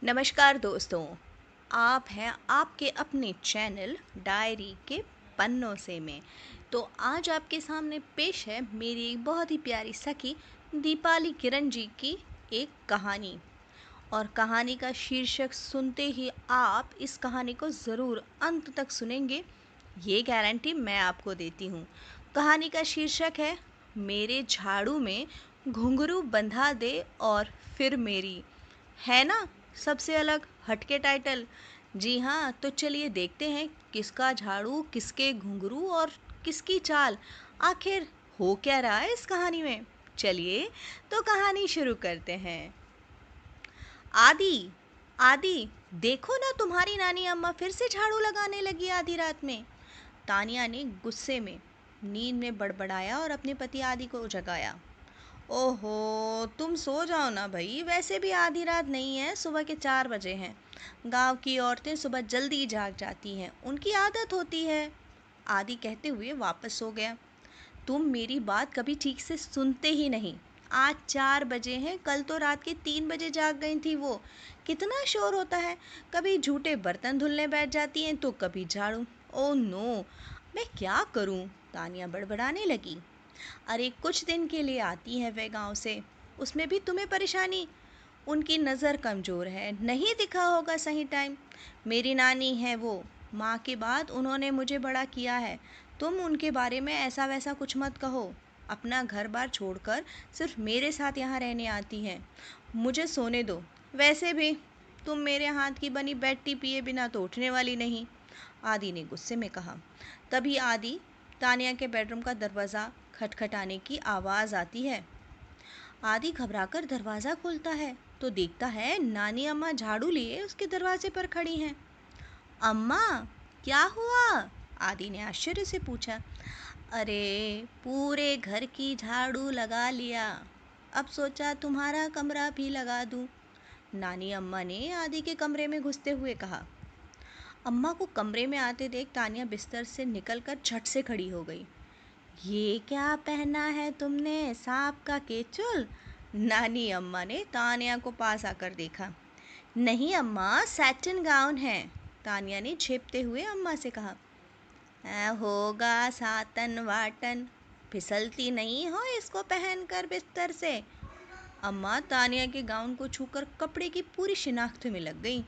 नमस्कार दोस्तों। आप हैं आपके अपने चैनल डायरी के पन्नों से में। तो आज आपके सामने पेश है मेरी एक बहुत ही प्यारी सखी दीपाली किरण जी की एक कहानी। और कहानी का शीर्षक सुनते ही आप इस कहानी को ज़रूर अंत तक सुनेंगे, ये गारंटी मैं आपको देती हूँ। कहानी का शीर्षक है मेरे झाड़ू में घुंघरू बंधा दे और फिर मेरी। है ना सबसे अलग हटके टाइटल। जी हाँ, तो चलिए देखते हैं किसका झाड़ू, किसके घुंघरू और किसकी चाल। आखिर हो क्या रहा है इस कहानी में। चलिए तो कहानी शुरू करते हैं। आदि, आदि, देखो ना तुम्हारी नानी अम्मा फिर से झाड़ू लगाने लगी आधी रात में। तानिया ने गुस्से में नींद में बड़बड़ाया और अपने पति आदि को जगाया। ओहो, तुम सो जाओ ना भाई, वैसे भी आधी रात नहीं है, सुबह के 4 बजे हैं। गांव की औरतें सुबह जल्दी जाग जाती हैं, उनकी आदत होती है। आदि कहते हुए वापस सो गया। तुम मेरी बात कभी ठीक से सुनते ही नहीं। आज 4 बजे हैं, कल तो रात के 3 बजे जाग गई थी वो। कितना शोर होता है। कभी झूठे बर्तन धुलने बैठ जाती हैं तो कभी झाड़ू। ओह नो, मैं क्या करूं। तानिया बड़बड़ाने लगी। अरे कुछ दिन के लिए आती है वे गांव से, उसमें भी तुम्हें परेशानी। उनकी नज़र कमज़ोर है, नहीं दिखा होगा सही टाइम। मेरी नानी है वो, माँ के बाद उन्होंने मुझे बड़ा किया है। तुम उनके बारे में ऐसा वैसा कुछ मत कहो। अपना घर बार छोड़कर सिर्फ मेरे साथ यहाँ रहने आती हैं। मुझे सोने दो। वैसे भी तुम मेरे हाथ की बनी बेड टी पिए बिना तो उठने वाली नहीं, आदि ने गुस्से में कहा। तभी आदि तानिया के बेडरूम का दरवाज़ा खटखटाने की आवाज़ आती है। आदि घबराकर दरवाज़ा खोलता है तो देखता है नानी अम्मा झाड़ू लिए उसके दरवाजे पर खड़ी हैं। अम्मा, क्या हुआ? आदि ने आश्चर्य से पूछा। अरे, पूरे घर की झाड़ू लगा लिया, अब सोचा तुम्हारा कमरा भी लगा दूं। नानी अम्मा ने आदि के कमरे में घुसते हुए कहा। अम्मा को कमरे में आते देख तानिया बिस्तर से निकलकर झट से खड़ी हो गई। ये क्या पहना है तुमने, सांप का केचुल? नानी अम्मा ने तानिया को पास आकर देखा। नहीं अम्मा, सैटिन गाउन है, तानिया ने झेपते हुए अम्मा से कहा। होगा सातन वाटन, फिसलती नहीं हो इसको पहनकर बिस्तर से। अम्मा तानिया के गाउन को छूकर कपड़े की पूरी शिनाख्त में लग गई।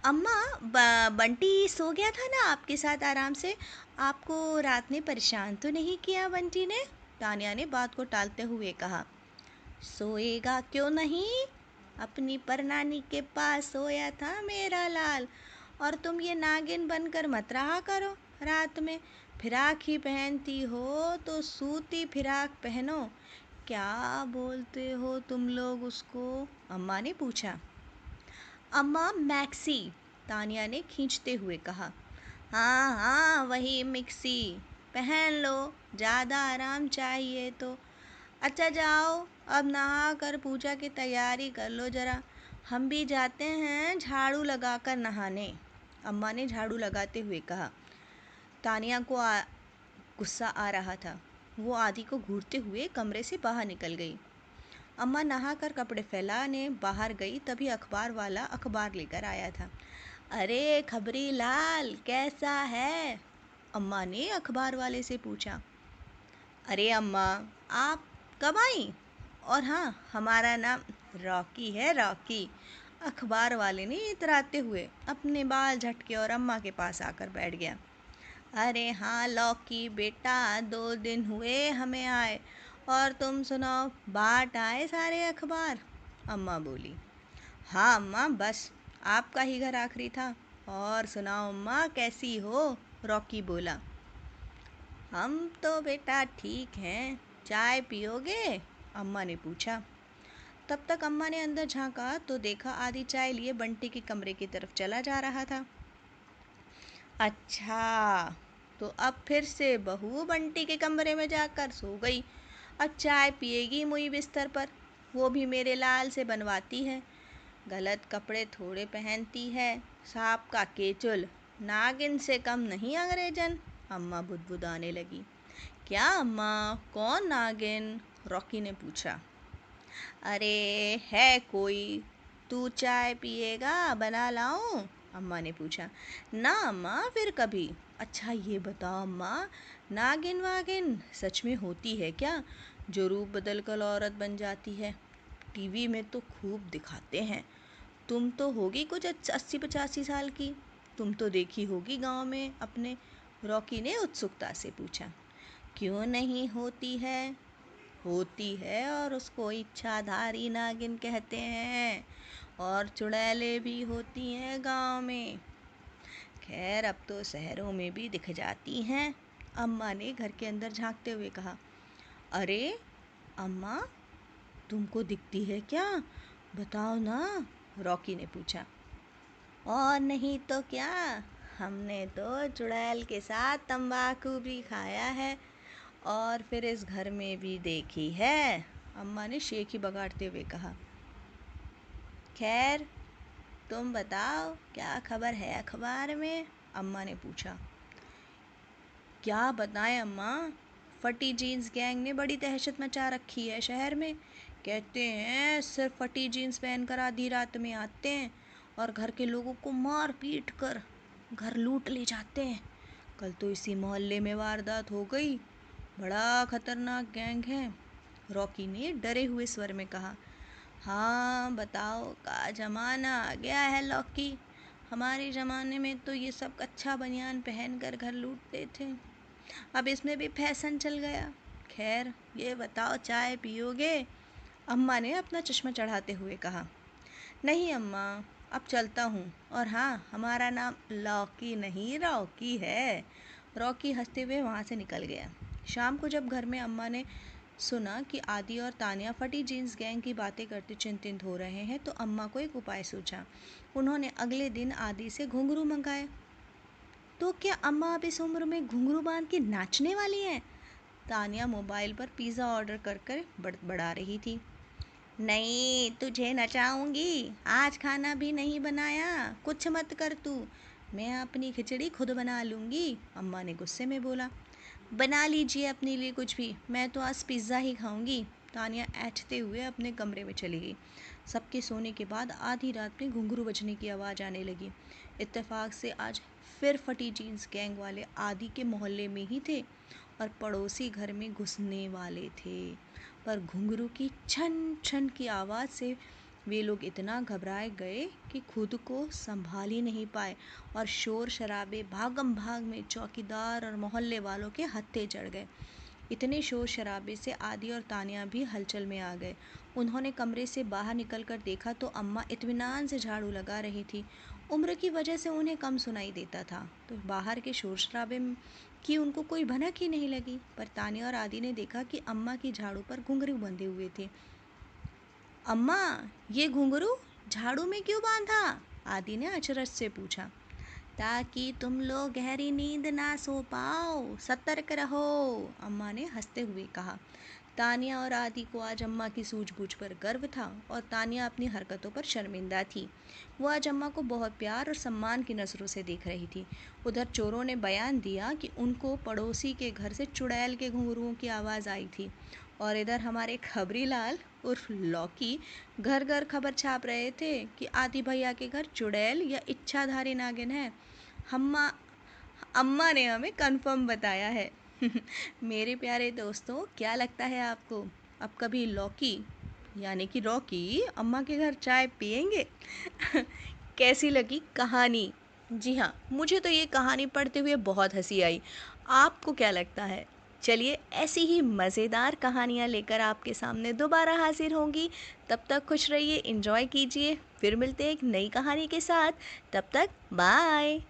अम्मा, बंटी सो गया था ना आपके साथ आराम से? आपको रात में परेशान तो नहीं किया बंटी ने? तानिया ने बात को टालते हुए कहा। सोएगा क्यों नहीं, अपनी परनानी के पास सोया था मेरा लाल। और तुम ये नागिन बनकर मत रहा करो। रात में फिराक ही पहनती हो तो सूती फिराक पहनो। क्या बोलते हो तुम लोग उसको? अम्मा ने पूछा। अम्मा, मैक्सी, तानिया ने खींचते हुए कहा। हाँ हाँ, वही मिक्सी, पहन लो, ज़्यादा आराम चाहिए तो। अच्छा जाओ, अब नहा कर पूजा की तैयारी कर लो ज़रा, हम भी जाते हैं झाड़ू लगाकर नहाने, अम्मा ने झाड़ू लगाते हुए कहा। तानिया को गुस्सा आ रहा था। वो आदि को घूरते हुए कमरे से बाहर निकल गई। अम्मा नहाकर कपड़े फैलाने बाहर गई तभी अखबार वाला अखबार लेकर आया था। अरे खबरी लाल, कैसा है? अम्मा ने अखबार वाले से पूछा। अरे अम्मा, आप कब आई? और हाँ, हमारा नाम रॉकी है, रॉकी, अखबार वाले ने इतराते हुए अपने बाल झटके और अम्मा के पास आकर बैठ गया। अरे हाँ लौकी बेटा, 2 दिन हुए हमें आए, और तुम सुनाओ, बांट आए सारे अखबार? अम्मा बोली। हाँ अम्मा, बस आपका ही घर आखिरी था। और सुनाओ अम्मा, कैसी हो? रॉकी बोला। हम तो बेटा ठीक हैं, चाय पियोगे? अम्मा ने पूछा। तब तक अम्मा ने अंदर झांका तो देखा आदि चाय लिए बंटी के कमरे की तरफ चला जा रहा था। अच्छा, तो अब फिर से बहू बंटी के कमरे में जाकर सो गई। अब चाय पिएगी मुई बिस्तर पर, वो भी मेरे लाल से बनवाती है। गलत कपड़े थोड़े पहनती है, सांप का केचुल, नागिन से कम नहीं अंग्रेजन, अम्मा बुदबुदाने लगी। क्या अम्मा, कौन नागिन? रॉकी ने पूछा। अरे है कोई, तू चाय पिएगा, बना लाऊं? अम्मा ने पूछा। ना अम्मा, फिर कभी। अच्छा ये बताओ अम्मा, नागिन वागिन सच में होती है क्या, जो रूप बदल कर औरत बन जाती है? टीवी में तो खूब दिखाते हैं। तुम तो होगी कुछ 80-85 साल की, तुम तो देखी होगी गांव में अपने। रॉकी ने उत्सुकता से पूछा। क्यों नहीं होती है? होती है, और उसको इच्छाधारी नागिन कहते हैं। और चुड़ैलें भी होती हैं गांव में। खैर अब तो शहरों में भी दिख जाती हैं। अम्मा ने घर के अंदर झांकते हुए कहा। अरे अम्मा, तुमको दिखती है क्या? बताओ ना, रॉकी ने पूछा। और नहीं तो क्या, हमने तो चुड़ैल के साथ तंबाकू भी खाया है, और फिर इस घर में भी देखी है, अम्मा ने शेखी बगाड़ते हुए कहा। खैर तुम बताओ, क्या खबर है अखबार में? अम्मा ने पूछा। क्या बताएं अम्मा, फटी जीन्स गैंग ने बड़ी दहशत मचा रखी है शहर में। कहते हैं सिर्फ फटी जीन्स पहनकर आधी रात में आते हैं और घर के लोगों को मार पीट कर घर लूट ले जाते हैं। कल तो इसी मोहल्ले में वारदात हो गई। बड़ा खतरनाक गैंग है, रॉकी ने डरे हुए स्वर में कहा। हाँ बताओ, का जमाना आ गया है लॉकी। हमारे ज़माने में तो ये सब कच्छा बनियान पहनकर घर लूटते थे, अब इसमें भी फैशन चल गया। खैर ये बताओ, चाय पियोगे? अम्मा ने अपना चश्मा चढ़ाते हुए कहा। नहीं अम्मा, अब चलता हूँ। और हाँ, हमारा नाम लॉकी नहीं रॉकी है। रॉकी हंसते हुए वहाँ से निकल गया। शाम को जब घर में अम्मा ने सुना कि आदि और तानिया फटी जीन्स गैंग की बातें करते चिंतित हो रहे हैं, तो अम्मा को एक उपाय सूझा। उन्होंने अगले दिन आदि से घुंघरू मंगाए। तो क्या अम्मा अब इस उम्र में घुंघरू बांध के नाचने वाली हैं? तानिया मोबाइल पर पिज़्ज़ा ऑर्डर कर कर बड़बड़ा रही थी। नहीं, तुझे नचाऊंगी। आज खाना भी नहीं बनाया, कुछ मत कर तू। मैं अपनी खिचड़ी खुद बना लूँगी, अम्मा ने गुस्से में बोला। बना लीजिए अपने लिए कुछ भी, मैं तो आज पिज़्ज़ा ही खाऊंगी। तानिया ऐंठते हुए अपने कमरे में चली गई। सबके सोने के बाद आधी रात में घुंघरू बजने की आवाज़ आने लगी। इत्तेफाक से आज फिर फटी जीन्स गैंग वाले आदि के मोहल्ले में ही थे और पड़ोसी घर में घुसने वाले थे। पर घुंघरू की छन छन की आवाज़ से वे लोग इतना घबराए गए कि खुद को संभाल ही नहीं पाए और शोर शराबे भागम भाग में चौकीदार और मोहल्ले वालों के हत्थे चढ़ गए। इतने शोर शराबे से आदि और तानिया भी हलचल में आ गए। उन्होंने कमरे से बाहर निकलकर देखा तो अम्मा इत्मीनान से झाड़ू लगा रही थी। उम्र की वजह से उन्हें कम सुनाई देता था, तो बाहर के शोर शराबे की उनको कोई भनक ही नहीं लगी। पर तानिया और आदि ने देखा कि अम्मा की झाड़ू पर घुंघरू बंधे हुए थे। अम्मा, ये घुंघरू झाड़ू में क्यों बांधा? आदि ने अचरज से पूछा। ताकि तुम लोग गहरी नींद ना सो पाओ, सतर्क रहो, अम्मा ने हंसते हुए कहा। तानिया और आदि को आज अम्मा की सूझबूझ पर गर्व था और तानिया अपनी हरकतों पर शर्मिंदा थी। वो आज अम्मा को बहुत प्यार और सम्मान की नज़रों से देख रही थी। उधर चोरों ने बयान दिया कि उनको पड़ोसी के घर से चुड़ैल के घुंघरुओं की आवाज़ आई थी, और इधर हमारे खबरी लाल उर्फ लौकी घर घर खबर छाप रहे थे कि आदि भैया के घर चुड़ैल या इच्छाधारी नागिन है। अम्मा अम्मा ने हमें कंफर्म बताया है। मेरे प्यारे दोस्तों, क्या लगता है आपको, अब कभी लौकी यानी कि रॉकी अम्मा के घर चाय पियेंगे? कैसी लगी कहानी? जी हाँ, मुझे तो ये कहानी पढ़ते हुए बहुत हंसी आई। आपको क्या लगता है? चलिए, ऐसी ही मज़ेदार कहानियाँ लेकर आपके सामने दोबारा हाजिर होंगी। तब तक खुश रहिए, एंजॉय कीजिए। फिर मिलते हैं एक नई कहानी के साथ। तब तक बाय।